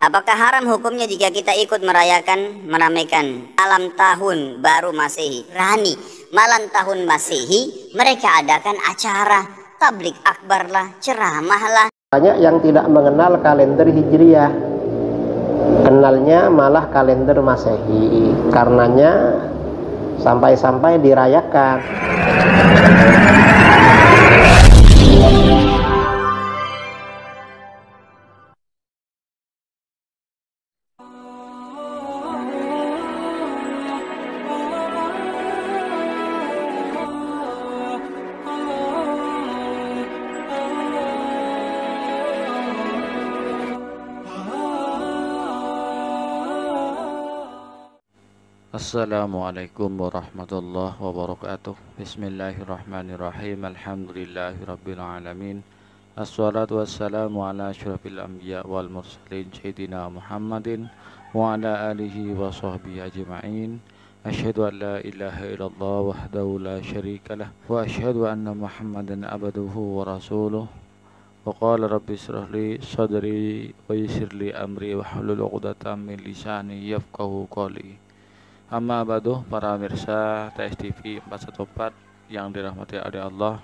Apakah haram hukumnya jika kita ikut meramaikan malam tahun baru Masehi? Rani, malam tahun Masehi mereka adakan acara tablik akbar lah, ceramah lah. Banyak yang tidak mengenal kalender Hijriyah, kenalnya malah kalender Masehi. Karenanya sampai-sampai dirayakan. Assalamualaikum warahmatullahi wabarakatuh. Bismillahirrahmanirrahim. Alhamdulillahirabbil alamin. Assalatu wassalamu ala asyrafil anbiya wal mursalin sayyidina Muhammadin wa ala alihi wa sahbihi ajma'in. Asyhadu an la ilaha illallah wahdahu la syarikalah wa asyhadu anna Muhammadan abduhu wa rasuluh. Wa qala rabbi ishrah li sadri wa yassir li amri wahlul 'uqdatam min lisani yafqahu qawli. Amma ba'du, para pemirsa TSTV 414 yang dirahmati oleh Allah.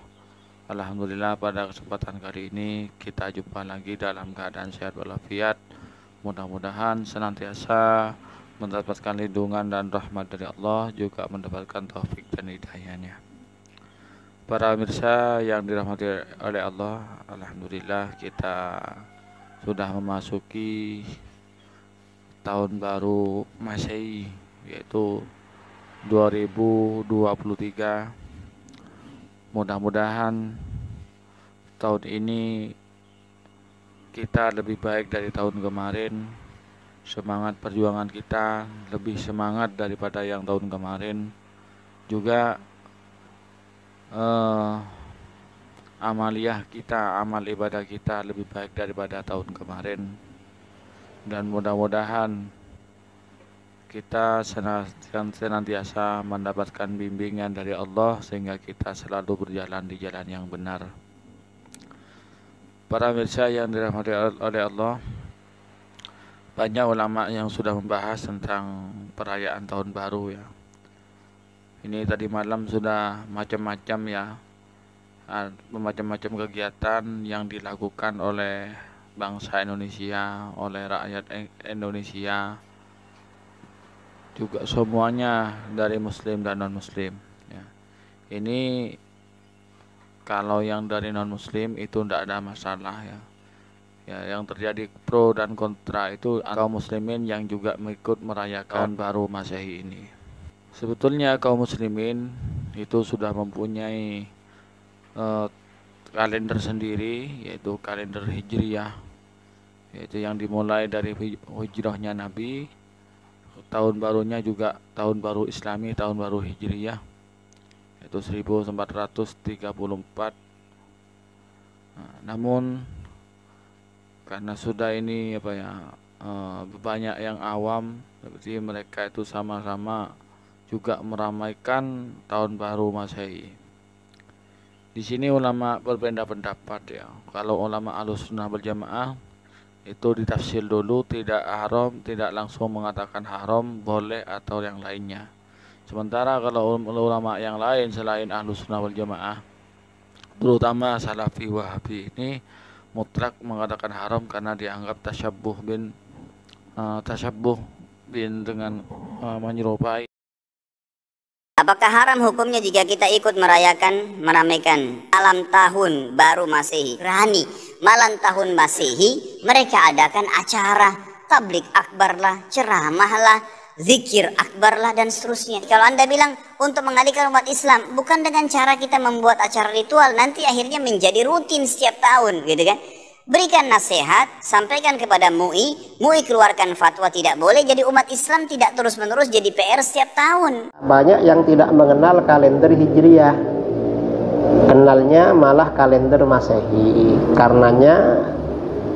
Alhamdulillah pada kesempatan kali ini kita jumpa lagi dalam keadaan sehat walafiat. Mudah-mudahan senantiasa mendapatkan lindungan dan rahmat dari Allah, juga mendapatkan taufik dan hidayahnya. Para pemirsa yang dirahmati oleh Allah, alhamdulillah kita sudah memasuki tahun baru Masehi, yaitu 2023. Mudah-mudahan tahun ini kita lebih baik dari tahun kemarin. Semangat perjuangan kita lebih semangat daripada yang tahun kemarin. Juga amaliyah kita, amal ibadah kita lebih baik daripada tahun kemarin. Dan mudah-mudahan kita senantiasa mendapatkan bimbingan dari Allah sehingga kita selalu berjalan di jalan yang benar. Para pemirsa yang dirahmati oleh Allah, banyak ulama yang sudah membahas tentang perayaan tahun baru ya. Ini tadi malam sudah macam-macam ya, macam-macam kegiatan yang dilakukan oleh bangsa Indonesia, oleh rakyat Indonesia, juga semuanya dari muslim dan non muslim ya. Ini kalau yang dari non muslim itu tidak ada masalah ya. Yang terjadi pro dan kontra itu kaum muslimin yang juga mengikut merayakan baru Masehi ini. Sebetulnya kaum muslimin itu sudah mempunyai kalender sendiri, yaitu kalender Hijriyah, yaitu yang dimulai dari hijrahnya Nabi. Tahun barunya juga tahun baru Islami, tahun baru Hijriyah, yaitu 1434. Namun karena sudah ini banyak yang awam, seperti mereka itu sama-sama juga meramaikan tahun baru Masehi. Di sini ulama berbeda pendapat ya. Kalau ulama Ahlussunnah wal Jamaah itu ditafsir dulu, tidak haram, tidak langsung mengatakan haram, boleh atau yang lainnya. Sementara kalau ulama yang lain selain Ahlussunnah wal Jamaah, terutama Salafi Wahabi, ini mutlak mengatakan haram karena dianggap tasyabbuh dengan menyerupai. Apakah haram hukumnya jika kita ikut meramaikan malam tahun baru Masehi? Rani, malam tahun Masehi mereka adakan acara tablik akbar lah, ceramah lah, zikir akbar lah, dan seterusnya. Kalau Anda bilang untuk mengalihkan umat Islam, bukan dengan cara kita membuat acara ritual, nanti akhirnya menjadi rutin setiap tahun gitu kan. Berikan nasihat, sampaikan kepada MUI keluarkan fatwa tidak boleh, jadi umat Islam tidak terus-menerus jadi PR setiap tahun. Banyak yang tidak mengenal kalender Hijriyah, kenalnya malah kalender Masehi. Karenanya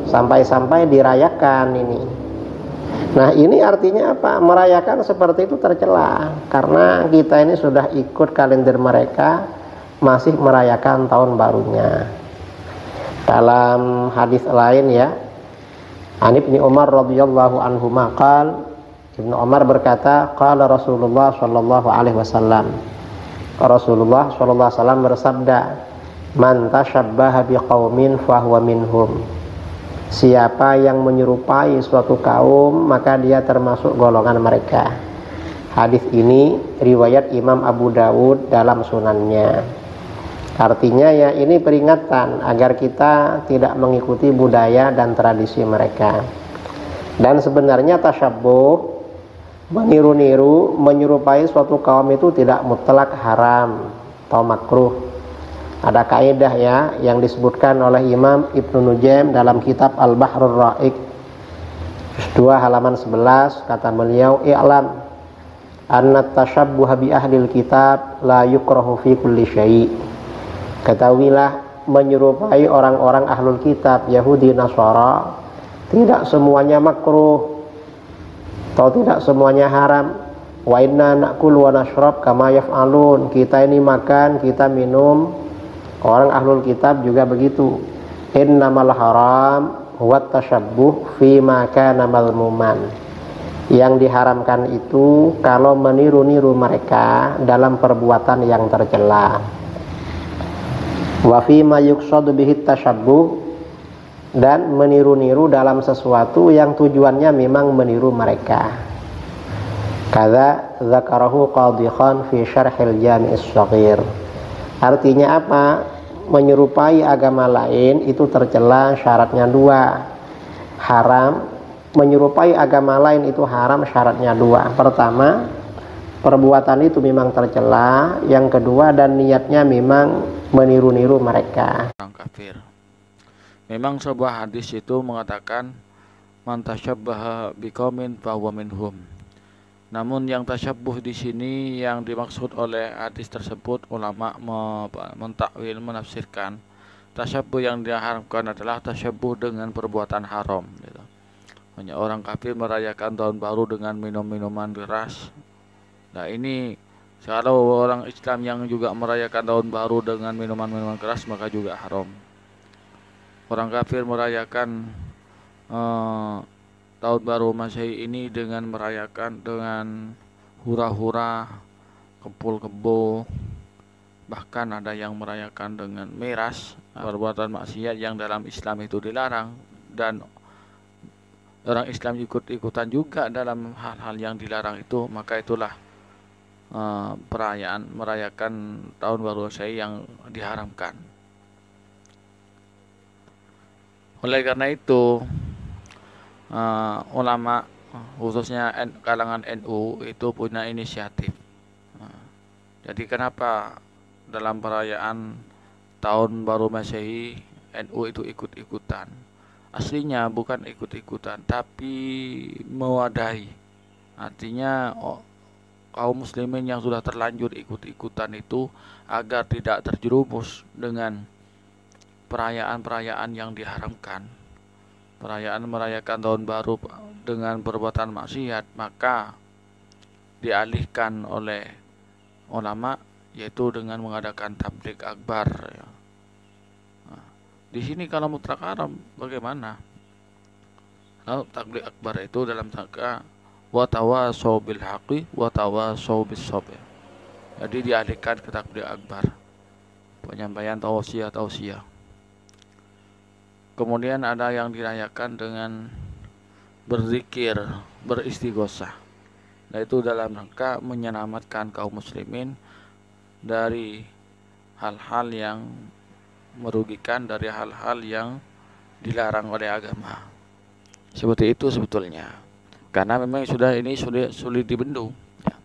sampai-sampai dirayakan ini. Nah, ini artinya apa? Merayakan seperti itu tercela, karena kita ini sudah ikut kalender mereka, masih merayakan tahun barunya. Dalam hadis lain ya, An Ibnu Umar radhiyallahu anhuma qala, Ibnu Umar berkata, qala Rasulullah sallallahu alaihi wasallam, Rasulullah sallallahu alaihi wasallam bersabda, man tasyabbaha biqaumin fahuwa minhum. Siapa yang menyerupai suatu kaum maka dia termasuk golongan mereka. Hadis ini riwayat Imam Abu Dawud dalam sunannya. Artinya ya ini peringatan agar kita tidak mengikuti budaya dan tradisi mereka. Dan sebenarnya tasyabbuh, meniru-niru, menyerupai suatu kaum itu tidak mutlak haram atau makruh. Ada kaidah ya yang disebutkan oleh Imam Ibnu Nujaim dalam kitab Al-Bahrur Ra'iq juz 2 halaman 11, kata beliau, i'lam anna tasyabbuha bi ahlil kitab la yukrahu fi kulli syai'. Ketahuilah, menyerupai orang-orang ahlul kitab Yahudi Nasara tidak semuanya makruh atau tidak semuanya haram. Wa inna na'kul wa nashrab kama yaf'alun. Kita ini makan, kita minum, orang ahlul kitab juga begitu. Innamal haram huwa tasyabbuh fi ma kana malmuman. Yang diharamkan itu kalau meniru-niru mereka dalam perbuatan yang tercela. Wa fi ma yuqsadu bihi tasyabbuh, dan meniru-niru dalam sesuatu yang tujuannya memang meniru mereka. Kadza dzakarahu Qadhi Khan fi Syarhil Jami' Shaghir. Artinya apa? Menyerupai agama lain itu tercela, syaratnya 2. Haram, menyerupai agama lain itu haram, syaratnya 2. Pertama, perbuatan itu memang tercela. Yang kedua, dan niatnya memang meniru-niru mereka. Orang kafir. Memang sebuah hadis itu mengatakan man tasyabbaha biqaumin fahuwa minhum. Namun yang tasyabbuh di sini yang dimaksud oleh hadis tersebut, ulama mentakwil, menafsirkan tasyabbuh yang diharamkan adalah tasyabbuh dengan perbuatan haram gitu. Hanya orang kafir merayakan tahun baru dengan minum-minuman keras. Nah ini kalau orang Islam yang juga merayakan tahun baru dengan minuman-minuman keras maka juga haram. Orang kafir merayakan tahun baru Masehi ini dengan merayakan dengan hura-hura, kepul kebo, bahkan ada yang merayakan dengan miras, perbuatan maksiat yang dalam Islam itu dilarang, dan orang Islam ikut-ikutan juga dalam hal-hal yang dilarang itu, maka itulah perayaan merayakan tahun baru Masehi yang diharamkan. Oleh karena itu ulama khususnya kalangan NU itu punya inisiatif. Jadi kenapa dalam perayaan tahun baru Masehi NU itu ikut-ikutan? Aslinya bukan ikut-ikutan tapi mewadahi. Artinya kaum muslimin yang sudah terlanjur ikut-ikutan itu agar tidak terjerumus dengan perayaan-perayaan yang diharamkan, perayaan merayakan tahun baru dengan perbuatan maksiat, maka dialihkan oleh ulama yaitu dengan mengadakan tabligh akbar ya. Nah, di sini kalau mutlak haram bagaimana? Kalau tabligh akbar itu dalam rangka wa tawasau bil haqqi wa tawasau bis sabr. Jadi dialihkan ke tabligh akbar, penyampaian tausiah. Kemudian ada yang dirayakan dengan berzikir, beristighosah. Nah itu dalam rangka menyelamatkan kaum muslimin dari hal-hal yang merugikan, dari hal-hal yang dilarang oleh agama. Seperti itu sebetulnya. Karena memang ini sulit dibendung. Ya.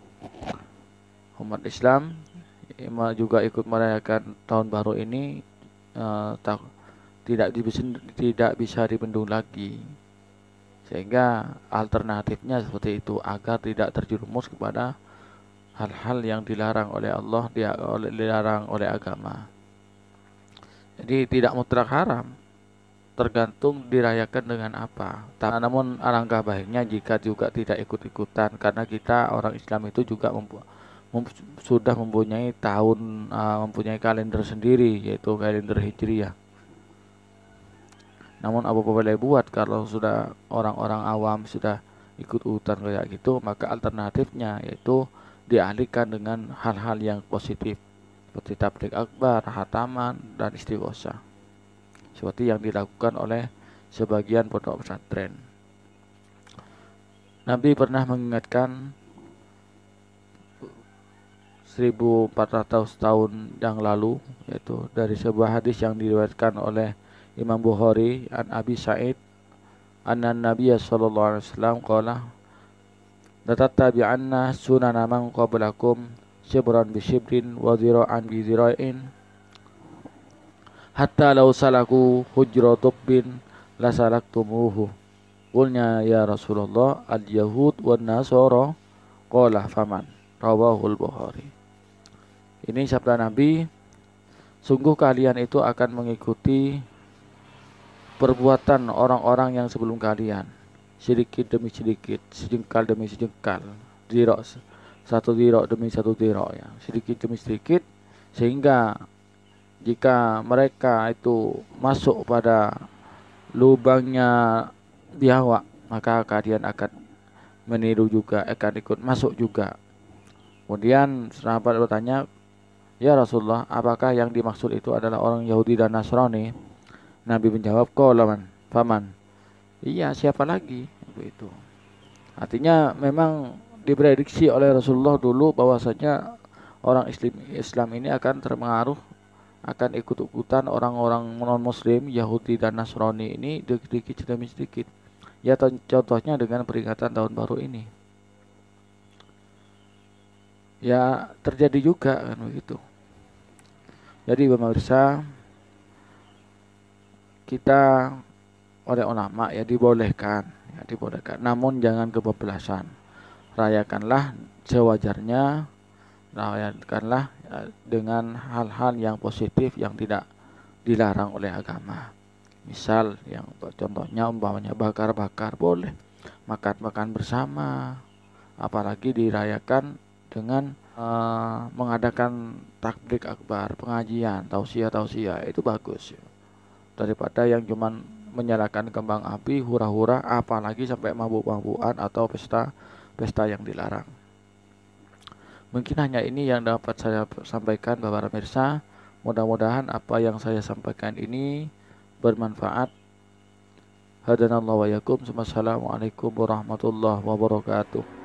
Umat Islam juga ikut merayakan tahun baru ini tidak bisa dibendung lagi, sehingga alternatifnya seperti itu agar tidak terjerumus kepada hal-hal yang dilarang oleh Allah, dilarang oleh agama. Jadi tidak mutlak haram, tergantung dirayakan dengan apa. Namun alangkah baiknya jika juga tidak ikut-ikutan, karena kita orang Islam itu juga sudah mempunyai mempunyai kalender sendiri, yaitu kalender Hijriyah. Namun apa boleh buat kalau sudah orang-orang awam sudah ikut-ikutan kayak gitu, maka alternatifnya yaitu dialihkan dengan hal-hal yang positif seperti tabligh akbar, khataman, dan istighosah. Seperti yang dilakukan oleh sebagian pondok pesantren. Nabi pernah mengingatkan 1400 tahun yang lalu, yaitu dari sebuah hadis yang diriwayatkan oleh Imam Bukhari an Abi Sa'id anna Nabiya sallallahu alaihi wasallam qala la tattabi'anna sunana man qablakum shibran bi shibrin wa dhira'an bi dhira'in hatta law salaku hujra tubbin la salaktumuhu. Qulna ya Rasulullah al yahud wan nasara qala faman. Rawahul Bukhari. Ini sabda Nabi, sungguh kalian itu akan mengikuti perbuatan orang-orang yang sebelum kalian, sedikit demi sedikit, sejengkal demi sejengkal, dirok satu dirok demi satu dirok, ya, sedikit demi sedikit, sehingga jika mereka itu masuk pada lubangnya biawak, maka kalian akan meniru juga, akan ikut masuk juga. Kemudian sahabat bertanya, ya Rasulullah, apakah yang dimaksud itu adalah orang Yahudi dan Nasrani? Nabi menjawab, qalaman, faman. Iya, siapa lagi? Begitu. Artinya memang diprediksi oleh Rasulullah dulu bahwasanya orang Islam ini akan terpengaruh, akan ikut-ikutan orang-orang non-muslim, Yahudi dan Nasrani ini sedikit demi sedikit. Ya contohnya dengan peringatan tahun baru ini. Ya terjadi juga kan begitu. Jadi pemirsa, kita oleh ulama ya dibolehkan, namun jangan kebablasan. Rayakanlah sewajarnya, rayakanlah ya, dengan hal-hal yang positif yang tidak dilarang oleh agama. Misal yang contohnya umpamanya bakar-bakar boleh, makan-makan bersama, apalagi dirayakan dengan mengadakan takbir akbar, pengajian, tausiah itu bagus ya. Daripada yang cuman menyalakan kembang api, hura-hura, apalagi sampai mabuk-mabukan atau pesta yang dilarang. Mungkin hanya ini yang dapat saya sampaikan Bapak pemirsa. Mudah-mudahan apa yang saya sampaikan ini bermanfaat. Hadanallahu wa yakum. Wassalamualaikum warahmatullahi wabarakatuh.